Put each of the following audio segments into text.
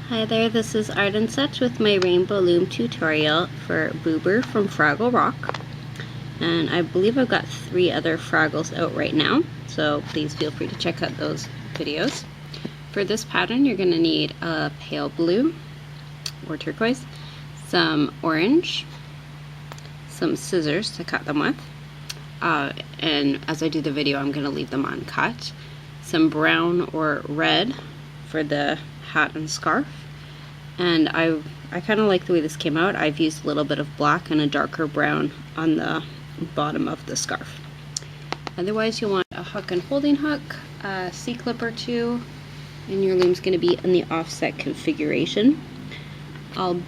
Hi there, this is Art and Such with my Rainbow Loom tutorial for Boober from Fraggle Rock. And I believe I've got 3 other Fraggles out right now, so please feel free to check out those videos. For this pattern, you're going to need a pale blue or turquoise, some orange, some scissors to cut them with, and as I do the video I'm going to leave them uncut, some brown or red for the hat and scarf, and I kind of like the way this came out. I've used a little bit of black and a darker brown on the bottom of the scarf. Otherwise you'll want a hook and holding hook, a C-clip or 2, and your loom's going to be in the offset configuration. I'll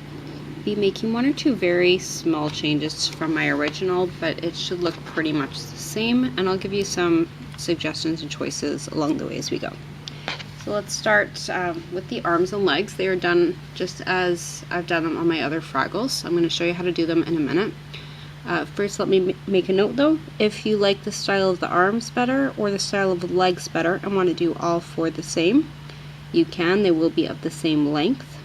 be making 1 or 2 very small changes from my original, but it should look pretty much the same, and I'll give you some suggestions and choices along the way as we go. So let's start with the arms and legs. They are done just as I've done them on my other Fraggles. I'm going to show you how to do them in a minute. First, let me make a note though. If you like the style of the arms better or the style of the legs better and want to do all 4 the same, you can. They will be of the same length.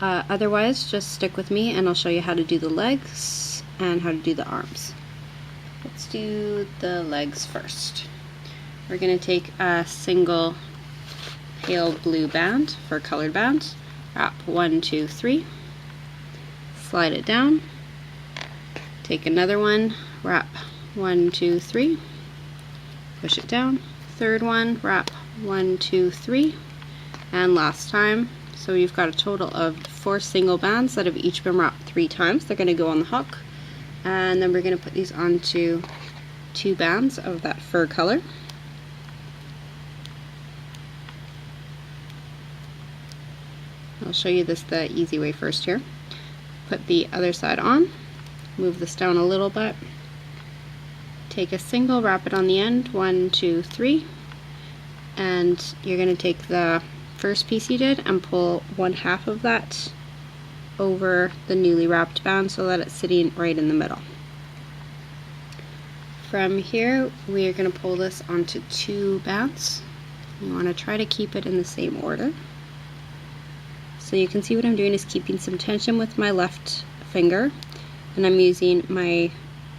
Otherwise, just stick with me and I'll show you how to do the legs and how to do the arms. Let's do the legs first. We're going to take a single pale blue band for colored bands, wrap 1, 2, 3, slide it down, take another one, wrap 1, 2, 3, push it down, third one, wrap 1, 2, 3, and last time. So you've got a total of 4 single bands that have each been wrapped 3 times. They're going to go on the hook, and then we're going to put these onto 2 bands of that fur color. I'll show you this the easy way first here. Put the other side on, move this down a little bit, take a single, wrap it on the end, 1, 2, 3, and you're going to take the first piece you did and pull 1/2 of that over the newly wrapped band so that it's sitting right in the middle. From here we are going to pull this onto 2 bands. You want to try to keep it in the same order. So you can see what I'm doing is keeping some tension with my left finger, and I'm using my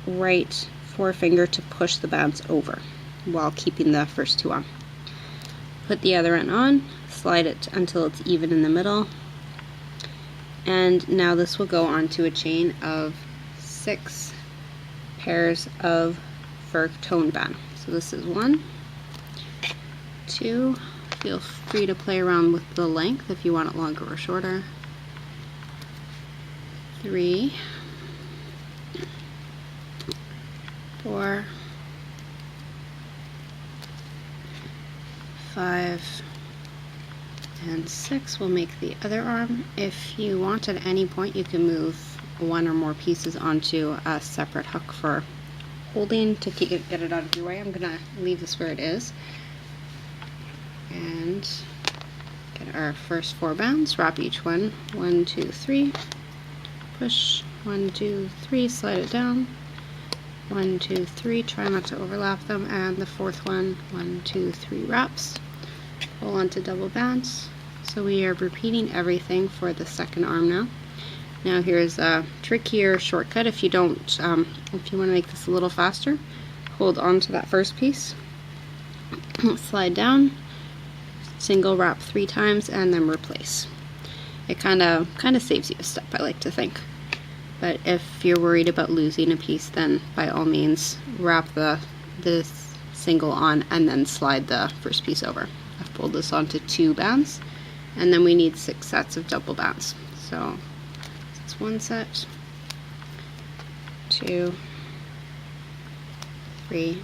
right forefinger to push the bands over while keeping the first 2 on. Put the other end on, slide it until it's even in the middle, and now this will go onto a chain of 6 pairs of fur tone band. So this is 1, 2, feel free to play around with the length if you want it longer or shorter, 3, 4, 5, and 6 will make the other arm. If you want at any point you can move 1 or more pieces onto a separate hook for holding to get it out of your way. I'm going to leave this where it is and get our first 4 bands, wrap each one, 1, 2, 3, push, 1, 2, 3, slide it down, 1, 2, 3, try not to overlap them, and the 4th one, 1, 2, 3 wraps, pull onto double bands. So we are repeating everything for the second arm now. Now here's a trickier shortcut. If you don't, if you want to make this a little faster, hold on to that first piece, slide down, single wrap 3 times, and then replace. It kind of saves you a step, I like to think. But if you're worried about losing a piece, then by all means wrap this single on and then slide the first piece over. I've pulled this onto 2 bands, and then we need 6 sets of double bands. So it's 1 set, 2, 3,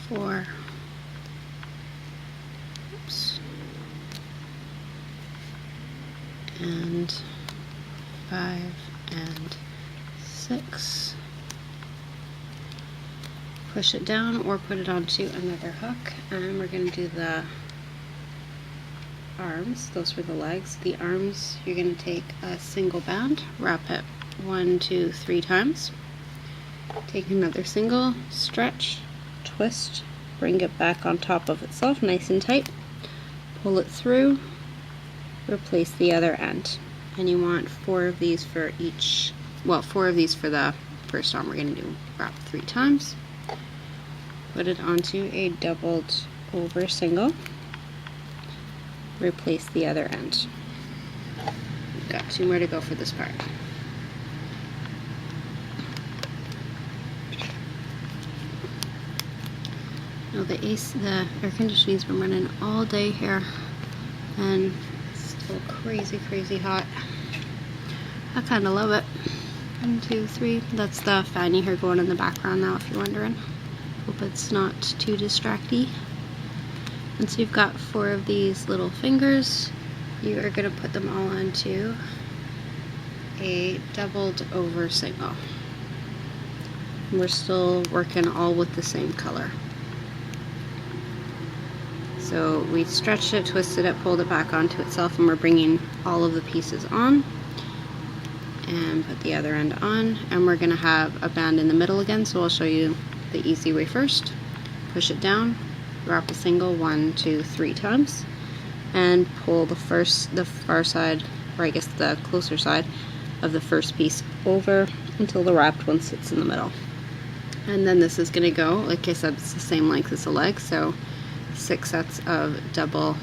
4, and 5 and 6. Push it down or put it onto another hook, and we're going to do the arms. Those were the legs. The arms, you're going to take a single band, wrap it 1, 2, 3 times, take another single, stretch, twist, bring it back on top of itself nice and tight, pull it through, replace the other end. And you want 4 of these for each, well, 4 of these for the first arm. We're going to do wrap 3 times, put it onto a doubled over single, replace the other end. We've got 2 more to go for this part. Now the air conditioning's been running all day here, and it's still crazy hot. I kind of love it. 1, 2, 3. That's the fan you hear going in the background now, if you're wondering. Hope it's not too distracting. And so you've got 4 of these little fingers. You are going to put them all onto a doubled over single. We're still working all with the same color. So we stretched it, twisted it, pulled it back onto itself, and we're bringing all of the pieces on. And put the other end on, and we're going to have a band in the middle again, so I'll show you the easy way first. Push it down, wrap a single 1, 2, 3 times, and pull the far side, or I guess the closer side of the first piece over until the wrapped one sits in the middle. And then this is going to go, like I said, it's the same length as the leg, so 6 sets of double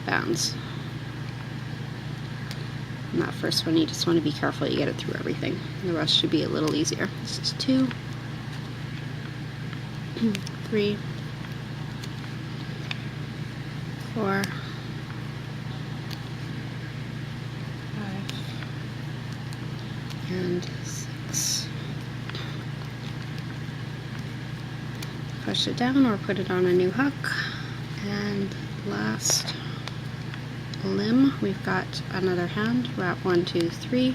bands. And that first one, you just want to be careful you get it through everything. The rest should be a little easier. This is 2, 3, 4, 5, and 6. Push it down or put it on a new hook. And last limb, we've got another hand. Wrap 1, 2, 3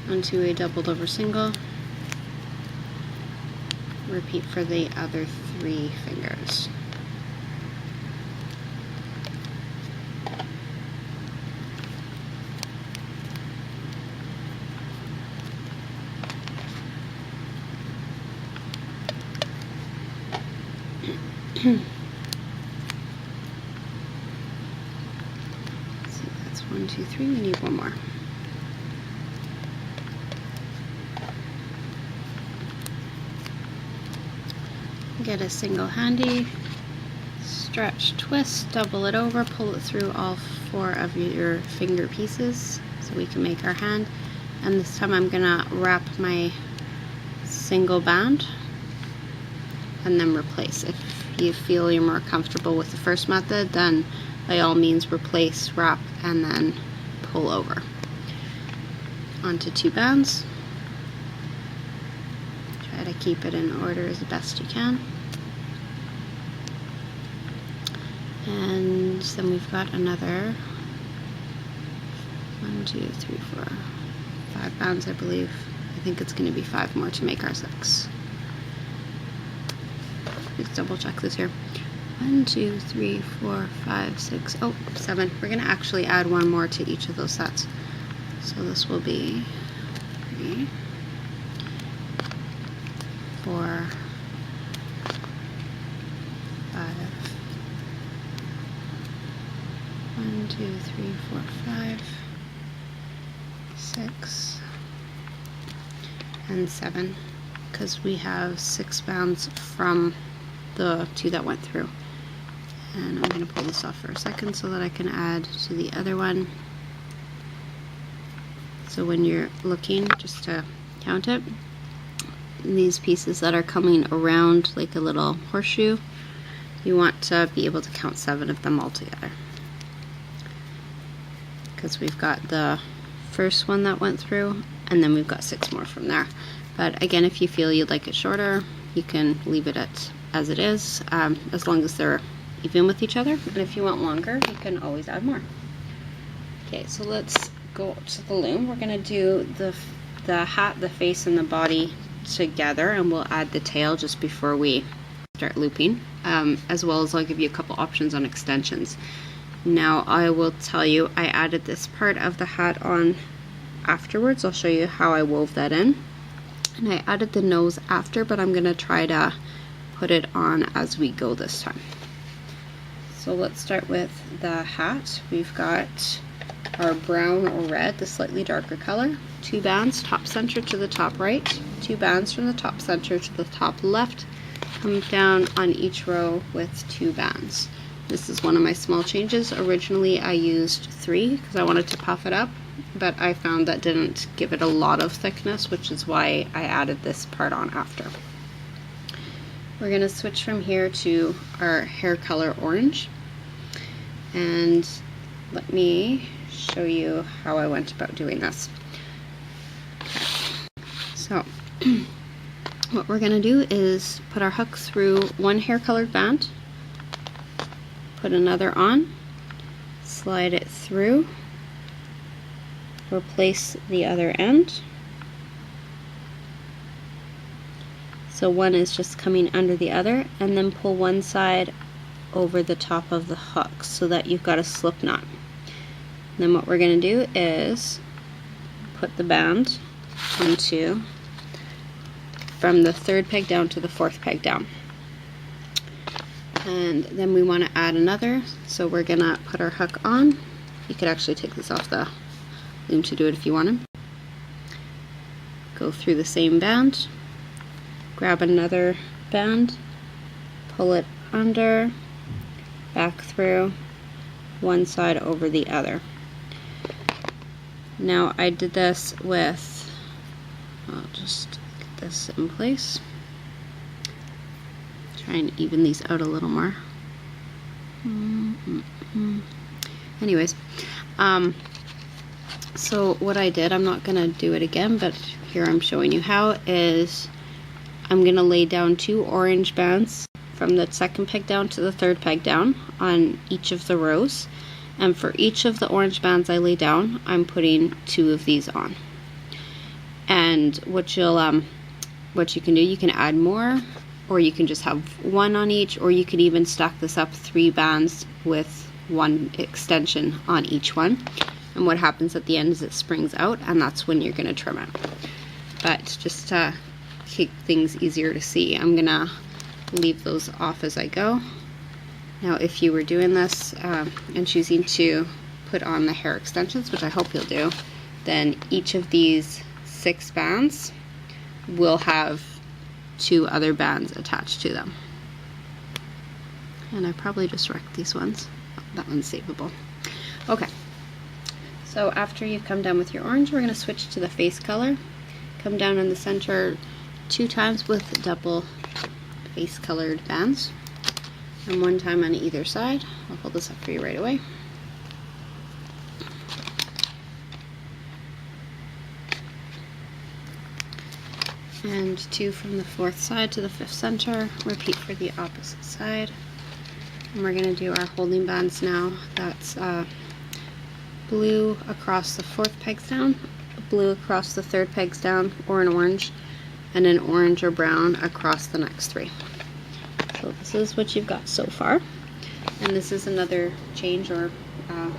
onto a doubled over single. Repeat for the other 3 fingers. So that's 1, 2, 3. We need 1 more. Get a single handy, stretch, twist, double it over, pull it through all 4 of your finger pieces so we can make our hand. And this time I'm gonna wrap my single band and then replace. If you feel you're more comfortable with the first method, then by all means replace, wrap, and then pull over. Onto 2 bands. Try to keep it in order as best you can. And then we've got another 1, 2, 3, 4, 5 bands, I believe. I think it's going to be 5 more to make our 6. Let's double check this here. 1, 2, 3, 4, 5, 6, 7. We're going to actually add 1 more to each of those sets. So this will be 3, 4, 5. 1, 2, 3, 4, 5, 6, and 7, because we have 6 bands from the 2 that went through. And I'm going to pull this off for a second so that I can add to the other one. So when you're looking, just to count it, these pieces that are coming around like a little horseshoe, you want to be able to count 7 of them all together. Because we've got the first one that went through, and then we've got 6 more from there. But again, if you feel you'd like it shorter, you can leave it as it is, as long as they're even with each other. And if you want longer, you can always add more. Okay, so let's go to the loom. We're going to do the hat, the face, and the body together, and we'll add the tail just before we start looping, as well as I'll give you a couple options on extensions. Now I will tell you, I added this part of the hat on afterwards. I'll show you how I wove that in. And I added the nose after, but I'm going to try to put it on as we go this time. So let's start with the hat. We've got our brown or red, the slightly darker color, 2 bands top center to the top right, 2 bands from the top center to the top left, come down on each row with 2 bands. This is one of my small changes. Originally I used 3 because I wanted to puff it up, but I found that didn't give it a lot of thickness, which is why I added this part on after. We're going to switch from here to our hair color orange, and let me show you how I went about doing this. Okay. So what we're going to do is put our hook through one hair colored band, put another on, slide it through, replace the other end. So one is just coming under the other, and then pull one side over the top of the hook so that you've got a slip knot. Then what we're going to do is put the band into from the 3rd peg down to the 4th peg down. And then we want to add another, so we're going to put our hook on. You could actually take this off the loom to do it if you want to. Go through the same band, grab another band, pull it under, back through, one side over the other. Now I did this with, I'll just get this in place, try and even these out a little more. Anyways, so what I did, I'm not going to do it again, but here I'm showing you how, is I'm going to lay down 2 orange bands from the 2nd peg down to the 3rd peg down on each of the rows, and for each of the orange bands I lay down, I'm putting 2 of these on. And what you can do, you can add more, or you can just have 1 on each, or you can even stack this up 3 bands with 1 extension on each one. And what happens at the end is it springs out, and that's when you're going to trim it. But just to make things easier to see, I'm going to leave those off as I go. Now if you were doing this and choosing to put on the hair extensions, which I hope you'll do, then each of these 6 bands will have 2 other bands attached to them. And I probably just wrecked these ones. Oh, that one's savable. Okay, so after you've come down with your orange, we're going to switch to the face color. Come down in the center 2 times with double face colored bands, and 1 time on either side. I'll hold this up for you right away. And 2 from the 4th side to the 5th center. Repeat for the opposite side. And we're going to do our holding bands now. That's blue across the 4th pegs down, blue across the 3rd pegs down, or an orange, and an orange or brown across the next 3. So this is what you've got so far. And this is another change, or a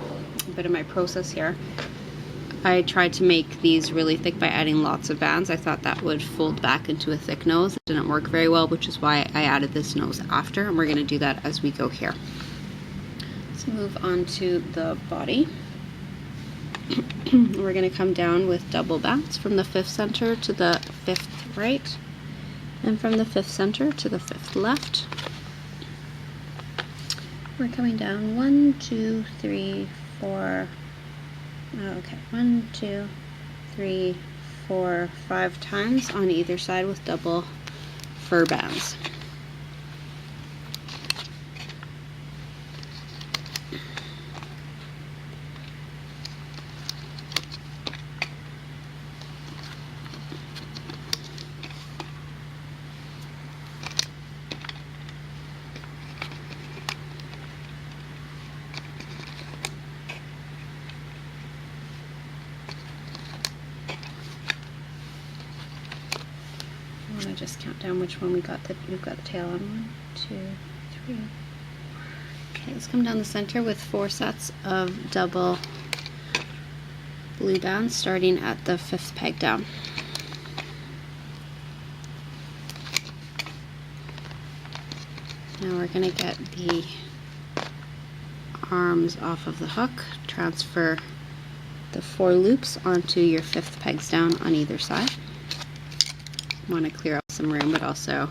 bit of my process here. I tried to make these really thick by adding lots of bands. I thought that would fold back into a thick nose. It didn't work very well, which is why I added this nose after, and we're going to do that as we go here. Let's move on to the body. We're going to come down with double bands from the 5th center to the 5th right, and from the 5th center to the 5th left. We're coming down 1, 2, 3, 4. Okay, 1, 2, 3, 4, 5 times on either side with double fur bands. I just count down which one we've got the tail on. 1, 2, 3. Okay, let's come down the center with 4 sets of double blue bands starting at the 5th peg down. Now we're going to get the arms off of the hook, transfer the 4 loops onto your 5th pegs down on either side. Want to clear up some room, but also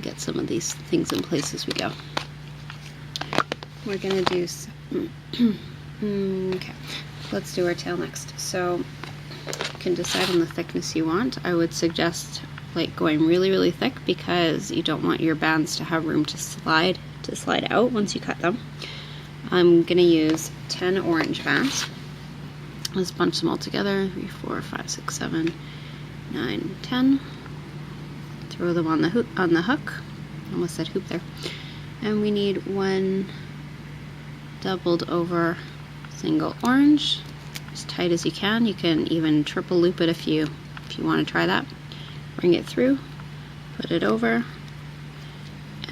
get some of these things in place as we go. We're going to do okay, let's do our tail next. So you can decide on the thickness you want. I would suggest like going really thick because you don't want your bands to have room to slide out once you cut them. I'm gonna use 10 orange bands. Let's bunch them all together. 3, 4, 5, 6, 7, 9, 10. Throw them on the hook. Almost said hoop there. And we need 1 doubled over single orange, as tight as you can. You can even triple loop it if you want to try that. Bring it through, put it over,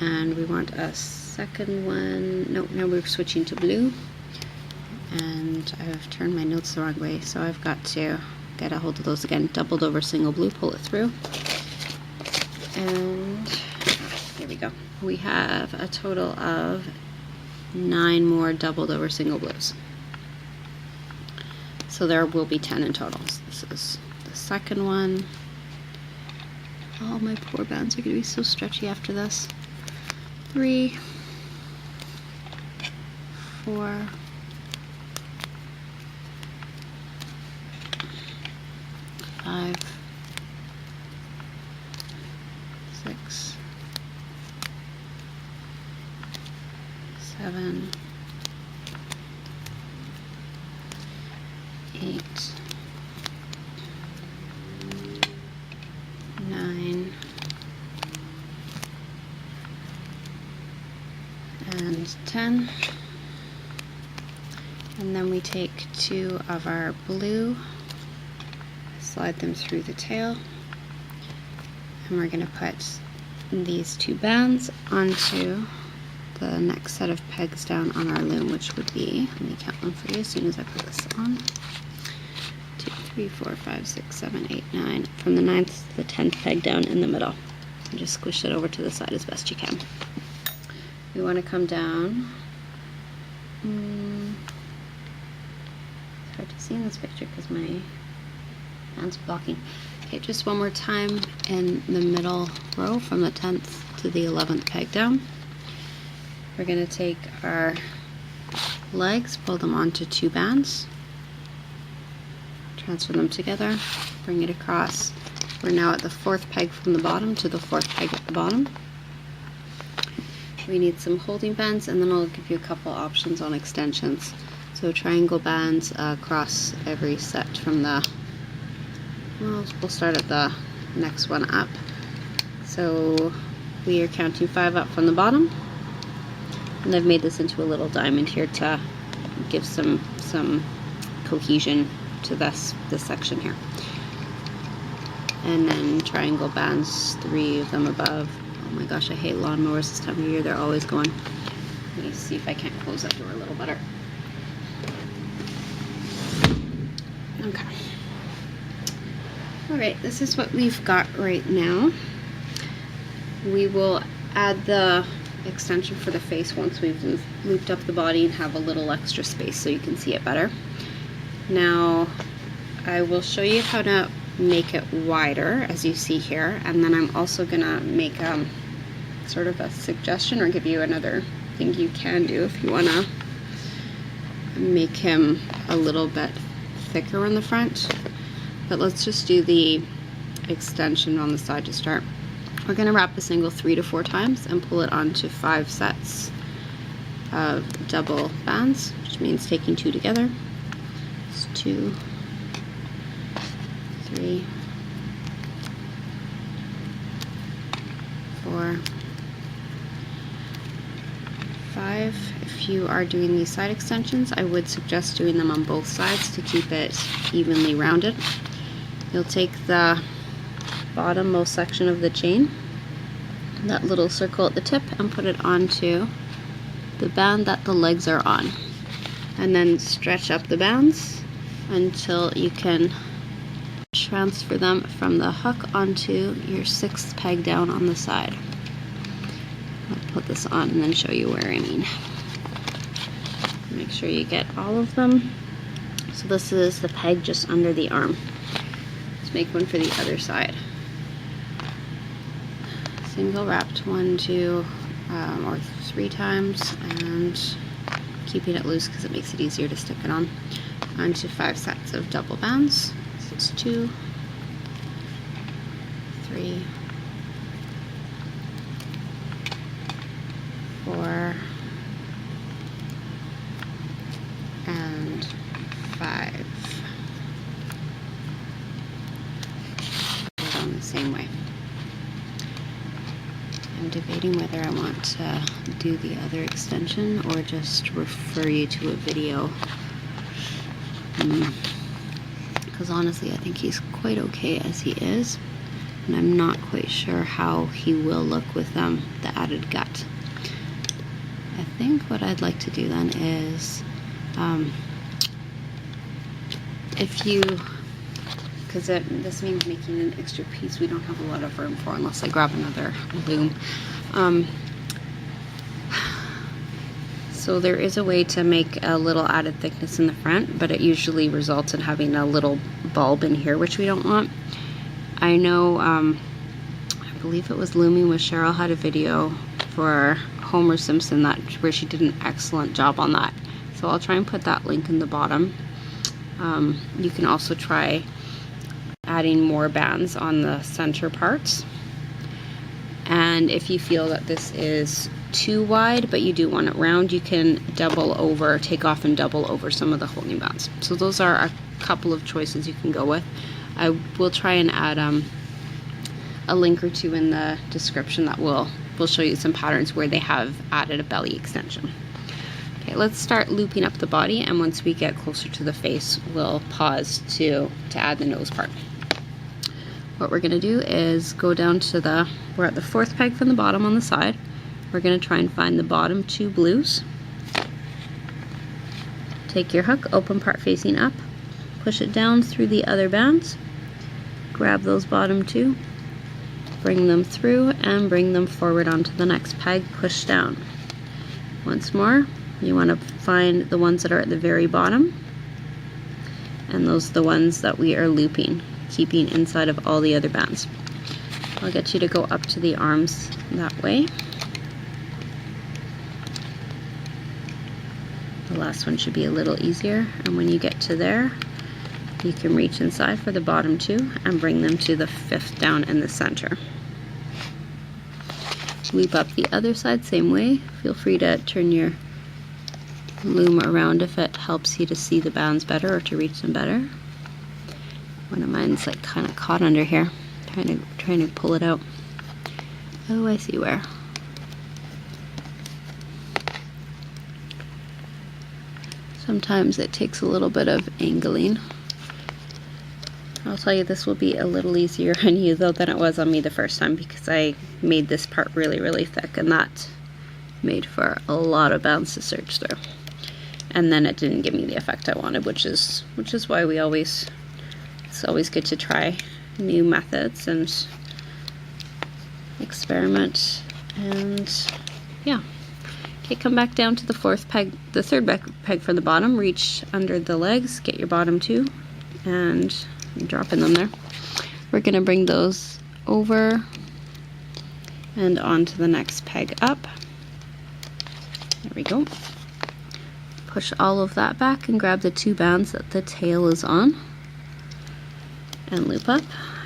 and we want a second one. Nope, now we're switching to blue, and I've turned my notes the wrong way, so I've got to get a hold of those again. Doubled over single blue, pull it through, and here we go. We have a total of 9 more doubled over single blues. So there will be 10 in total. So this is the second one. Oh, my poor bands are going to be so stretchy after this. 3, 4, 5, 6, 7, 8, 9, and 10. And then we take 2 of our blue, slide them through the tail, and we're going to put these 2 bands onto the next set of pegs down on our loom, which would be, let me count them for you as soon as I put this on. 2, 3, 4, 5, 6, 7, 8, 9. From the 9th to the 10th peg down in the middle. And just squish it over to the side as best you can. We want to come down. It's hard to see in this picture because my hand's blocking. Okay, just one more time in the middle row from the 10th to the 11th peg down. We're going to take our legs, pull them onto 2 bands, transfer them together, bring it across. We're now at the 4th peg from the bottom to the 4th peg at the bottom. We need some holding bands, and then I'll give you a couple options on extensions. So triangle bands across every set from the, well, we'll start at the next one up. So we are counting 5 up from the bottom, and I've made this into a little diamond here to give some cohesion to this section here. And then triangle bands, 3 of them above. Oh my gosh, I hate lawnmowers this time of year. They're always going. Let me see if I can't close that door a little better. Okay. Alright, this is what we've got right now. We will add the extension for the face once we've looped up the body and have a little extra space so you can see it better. Now, I will show you how to make it wider, as you see here, and then I'm also gonna make sort of a suggestion or give you another thing you can do if you wanna make him a little bit thicker in the front. But let's just do the extension on the side to start. We're gonna wrap the single 3 to 4 times and pull it onto 5 sets of double bands, which means taking 2 together. It's 2, 3, 4, 5. If you are doing these side extensions, I would suggest doing them on both sides to keep it evenly rounded. You'll take the bottommost section of the chain, that little circle at the tip, and put it onto the band that the legs are on, and then stretch up the bands until you can transfer them from the hook onto your 6th peg down on the side. put this on and then show you where I mean. Make sure you get all of them. So this is the peg just under the arm. Let's make one for the other side. Single wrapped 1, 2, or 3 times, and keeping it loose because it makes it easier to stick it on. Onto 5 sets of double bands. So it's 2, 3, 4, and 5. On the same way. I'm debating whether I want to do the other extension or just refer you to a video. Because honestly, I think he's quite okay as he is, and I'm not quite sure how he will look with the added gut. I think what I'd like to do then is, if you, because this means making an extra piece we don't have a lot of room for unless I grab another loom. So there is a way to make a little added thickness in the front, but it usually results in having a little bulb in here, which we don't want. I know, I believe it was Looming with Cheryl had a video for Homer Simpson where she did an excellent job on that. So I'll try and put that link in the bottom. You can also try adding more bands on the center parts. And if you feel that this is too wide but you do want it round, you can take off and double over some of the holding bands. So those are a couple of choices you can go with. I will try and add a link or two in the description that will show you some patterns where they have added a belly extension. Okay, let's start looping up the body, and once we get closer to the face, we'll pause to add the nose part. What we're going to do is go down to we're at the 4th peg from the bottom on the side. We're going to try and find the bottom 2 blues. Take your hook, open part facing up, push it down through the other bands, grab those bottom 2, bring them through and bring them forward onto the next peg, push down. Once more, you want to find the ones that are at the very bottom, and those are the ones that we are looping, keeping inside of all the other bands. I'll get you to go up to the arms that way. The last one should be a little easier, and when you get to there, you can reach inside for the bottom 2 and bring them to the 5th down in the center. Loop up the other side same way. Feel free to turn your loom around if it helps you to see the bands better or to reach them better. One of mine's like kind of caught under here, trying to pull it out. Oh, I see where. Sometimes it takes a little bit of angling. I'll tell you, this will be a little easier on you though than it was on me the first time, because I made this part really, really thick, and that made for a lot of bands to search through. And then it didn't give me the effect I wanted, which is why it's always good to try new methods and experiment. And yeah. Okay, come back down to the 4th peg, the 3rd peg from the bottom, reach under the legs, get your bottom 2, and dropping them there. We're going to bring those over and onto the next peg up. There we go. Push all of that back and grab the 2 bands that the tail is on and loop up.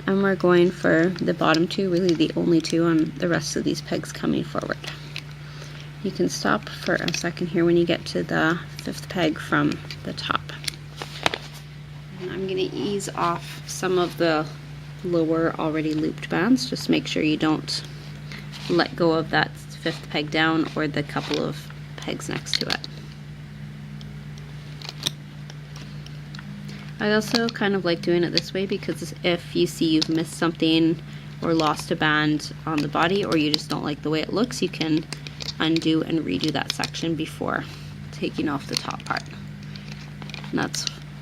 And we're going for the bottom 2, really the only 2 on the rest of these pegs coming forward. You can stop for a second here when you get to the 5th peg from the top. And I'm going to ease off some of the lower already looped bands. Just make sure you don't let go of that 5th peg down or the couple of pegs next to it. I also kind of like doing it this way because if you see you've missed something or lost a band on the body, or you just don't like the way it looks, you can undo and redo that section before taking off the top part. And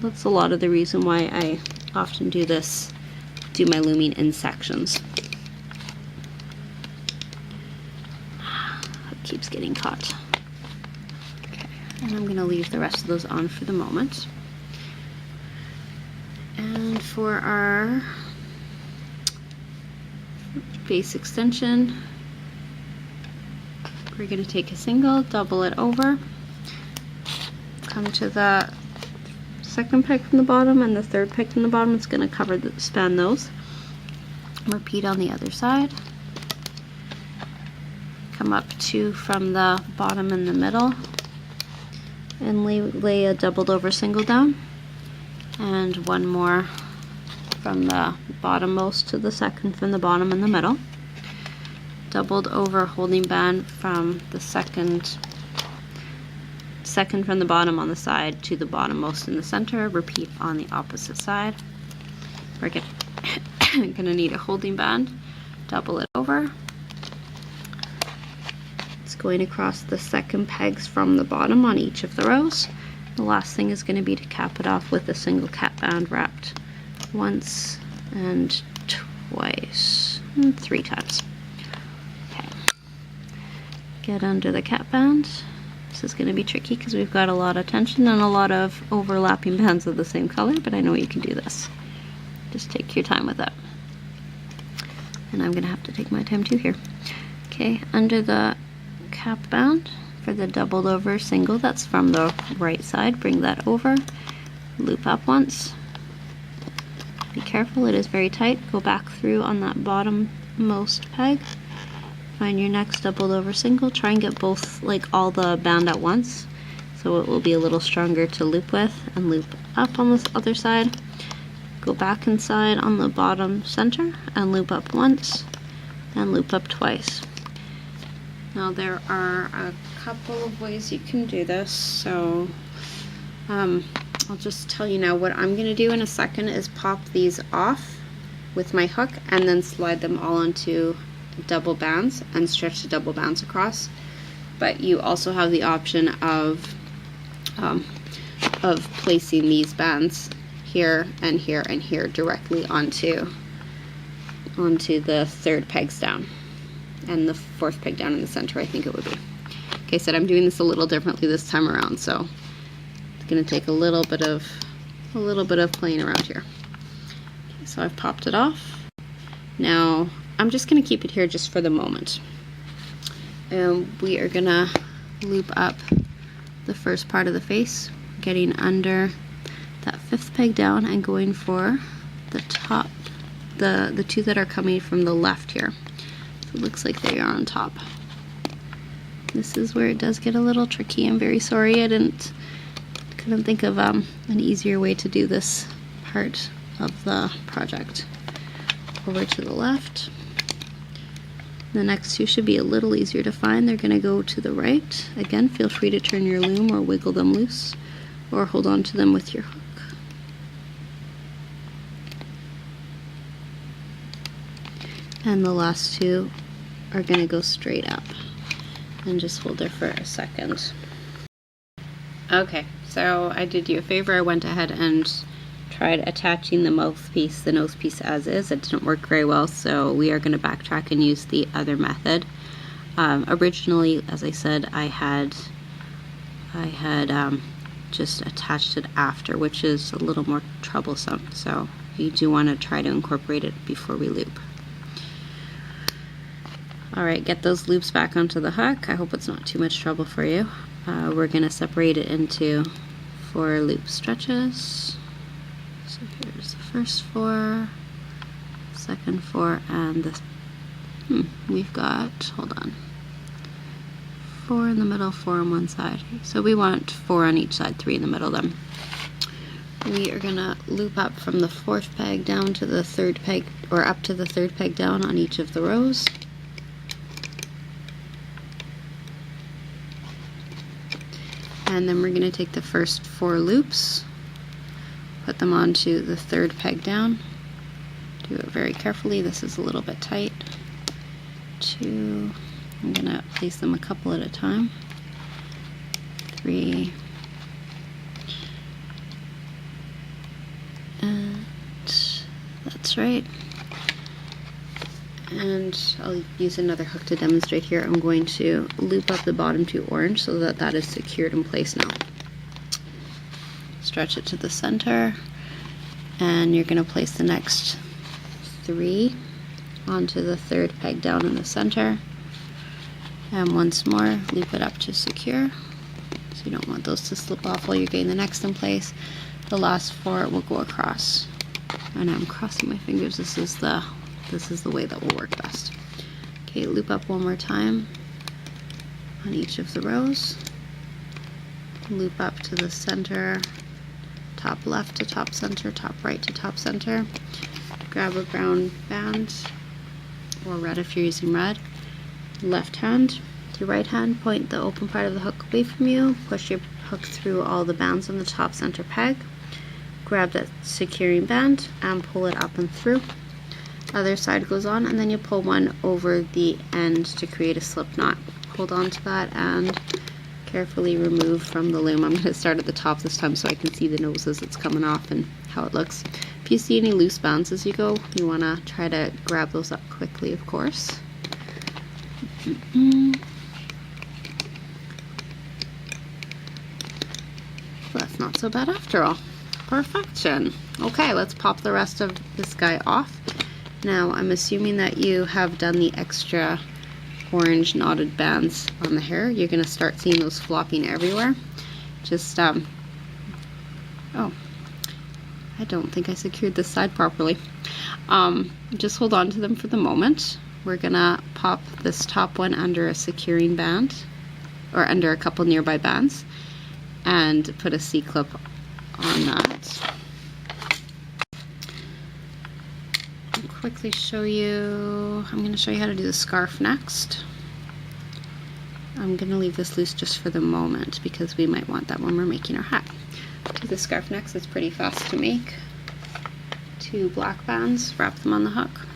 that's a lot of the reason why I often do my looming in sections. getting caught. Okay, and I'm going to leave the rest of those on for the moment. And for our base extension, we're going to take a single, double it over, come to the second peg from the bottom and the third peg from the bottom. It's going to span those. Repeat on the other side. Come up 2 from the bottom in the middle and lay a doubled over single down, and 1 more from the bottommost to the second from the bottom in the middle. Doubled over holding band from the second from the bottom on the side to the bottommost in the center. Repeat on the opposite side. We're gonna need a holding band. Double it over. It's going across the second pegs from the bottom on each of the rows. The last thing is going to be to cap it off with a single cap band wrapped once and twice and 3 times. Okay. Get under the cap band. This is going to be tricky because we've got a lot of tension and a lot of overlapping bands of the same color, but I know you can do this. Just take your time with it. And I'm going to have to take my time too here. Okay, under the cap band for the doubled over single that's from the right side, bring that over, loop up once. Be careful, it is very tight. Go back through on that bottommost peg. Find your next doubled over single. Try and get both, like all the band at once, so it will be a little stronger to loop with, and loop up on this other side. Go back inside on the bottom center and loop up once and loop up twice. Now there are a couple of ways you can do this, so I'll just tell you now. What I'm going to do in a second is pop these off with my hook and then slide them all onto double bands and stretch the double bands across. But you also have the option of placing these bands here and here and here directly onto the third pegs down and the fourth peg down in the center, I think it would be. Okay, so I'm doing this a little differently this time around, so it's going to take a little bit of playing around here. Okay, so I've popped it off. Now I'm just going to keep it here just for the moment. And we are going to loop up the first part of the face, getting under that 5th peg down and going for the top, the 2 that are coming from the left here. So it looks like they are on top. This is where it does get a little tricky. I'm very sorry I couldn't think of an easier way to do this part of the project. Over to the left. The next 2 should be a little easier to find. They're going to go to the right. Again, feel free to turn your loom or wiggle them loose or hold on to them with your hook. And the last 2 are going to go straight up. And just hold there for a second. Okay, so I did you a favor. I went ahead and tried attaching the mouthpiece, the nose piece as is. It didn't work very well, so we are going to backtrack and use the other method. Originally, as I said, I had just attached it after, which is a little more troublesome. So you do want to try to incorporate it before we loop. Alright, get those loops back onto the hook. I hope it's not too much trouble for you. We're going to separate it into 4 loop stretches. So here's the first 4, second 4, and this. We've got, hold on, 4 in the middle, 4 on one side. So we want 4 on each side, 3 in the middle then. We are going to loop up from the 4th peg down to the 3rd peg, or up to the 3rd peg down on each of the rows. And then we're going to take the first 4 loops, put them onto the 3rd peg down. Do it very carefully. This is a little bit tight. 2, I'm going to place them a couple at a time. 3, and that's right. And I'll use another hook to demonstrate here. I'm going to loop up the bottom two orange so that that is secured in place now. Stretch it to the center, and you're going to place the next 3 onto the 3rd peg down in the center, and once more loop it up to secure, so you don't want those to slip off while you're getting the next in place. The last 4 will go across, and I'm crossing my fingers. This is the way that will work best. Okay, loop up one more time on each of the rows, loop up to the center, top left to top center, top right to top center, grab a brown band, or red if you're using red, left hand to right hand, point the open part of the hook away from you, push your hook through all the bands on the top center peg, grab that securing band and pull it up and through. Other side goes on, and then you pull one over the end to create a slip knot. Hold on to that and carefully remove from the loom. I'm going to start at the top this time so I can see the nose as it's coming off and how it looks. If you see any loose bands as you go, you want to try to grab those up quickly, of course. That's not so bad after all. Perfection. Okay, let's pop the rest of this guy off. Now, I'm assuming that you have done the extra orange knotted bands on the hair. You're going to start seeing those flopping everywhere. Just, oh, I don't think I secured this side properly. Just hold on to them for the moment. We're going to pop this top one under a securing band, or under a couple nearby bands, and put a C-clip on that. I'll quickly show you, I'm going to show you how to do the scarf next. I'm going to leave this loose just for the moment because we might want that when we're making our hat. Do the scarf next. It's pretty fast to make. 2 black bands, wrap them on the hook.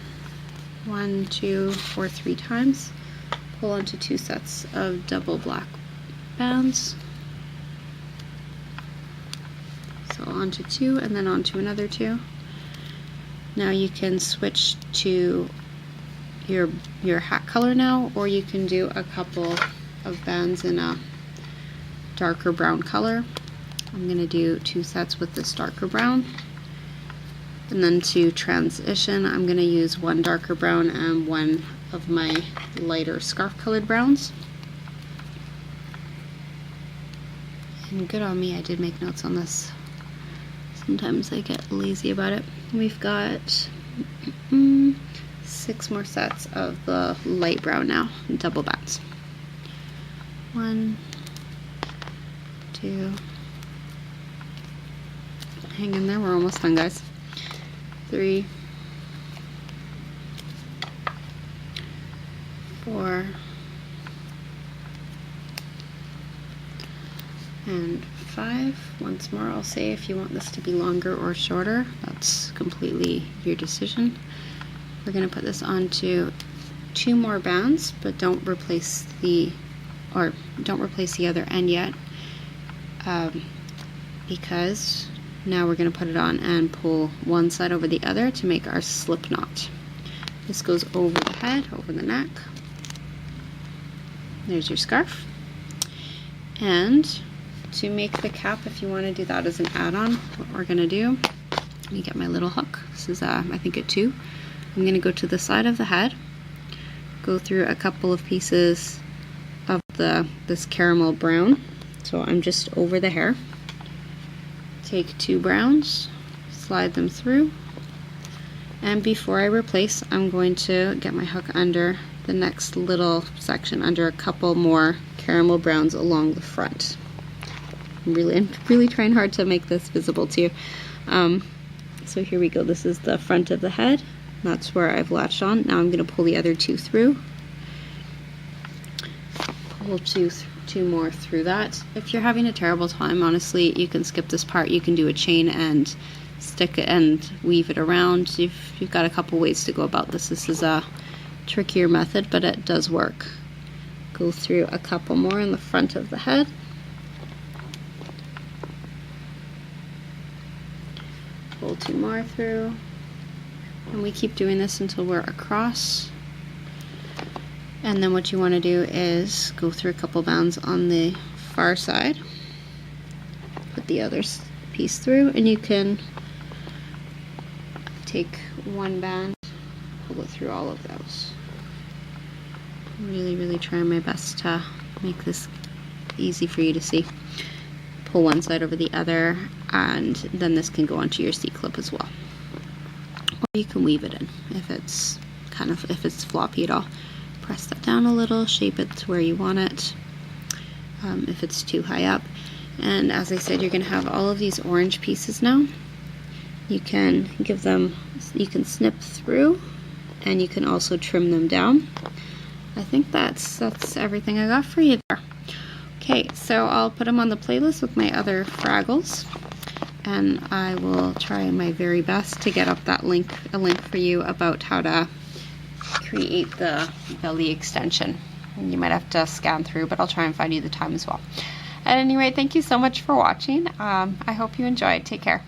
1, 2, or 3 times. Pull onto 2 sets of double black bands. So onto 2 and then onto another 2. Now you can switch to your hat color now, or you can do a couple of bands in a darker brown color. I'm going to do 2 sets with this darker brown. And then to transition, I'm going to use 1 darker brown and 1 of my lighter scarf colored browns. And good on me, I did make notes on this. Sometimes I get lazy about it. We've got 6 more sets of the light brown now, double bands. 1, 2, hang in there, we're almost done, guys. 3, 4, and 5. Once more, I'll say if you want this to be longer or shorter, that's completely your decision. We're going to put this onto 2 more bands, but don't replace the other end yet, because now we're going to put it on and pull one side over the other to make our slip knot. This goes over the head, over the neck. There's your scarf. And to make the cap, if you want to do that as an add-on, what we're going to do, let me get my little hook. This is, I think, a 2. I'm going to go to the side of the head, go through a couple of pieces of this caramel brown. So I'm just over the hair. Take 2 browns, slide them through, and before I replace, I'm going to get my hook under the next little section, under a couple more caramel browns along the front. I'm really trying hard to make this visible to you. So here we go. This is the front of the head. That's where I've latched on. Now I'm going to pull the other 2 through. Pull 2 more through that. If you're having a terrible time, honestly, you can skip this part. You can do a chain and stick it and weave it around. You've got a couple ways to go about this. This is a trickier method, but it does work. Go through a couple more in the front of the head. Pull 2 more through. And we keep doing this until we're across And then what you want to do is go through a couple bands on the far side, put the other piece through, and you can take one band, pull it through all of those. Really trying my best to make this easy for you to see. Pull one side over the other, and then this can go onto your C-clip as well. Or you can weave it in if it's floppy at all. Press that down a little, shape it to where you want it, if it's too high up. And as I said, you're going to have all of these orange pieces now. You can snip through, and you can also trim them down. I think that's everything I got for you there. Okay, so I'll put them on the playlist with my other Fraggles, and I will try my very best to get up a link for you about how to create the belly extension. And you might have to scan through, but I'll try and find you the time as well. At any rate, thank you so much for watching. I hope you enjoyed. Take care.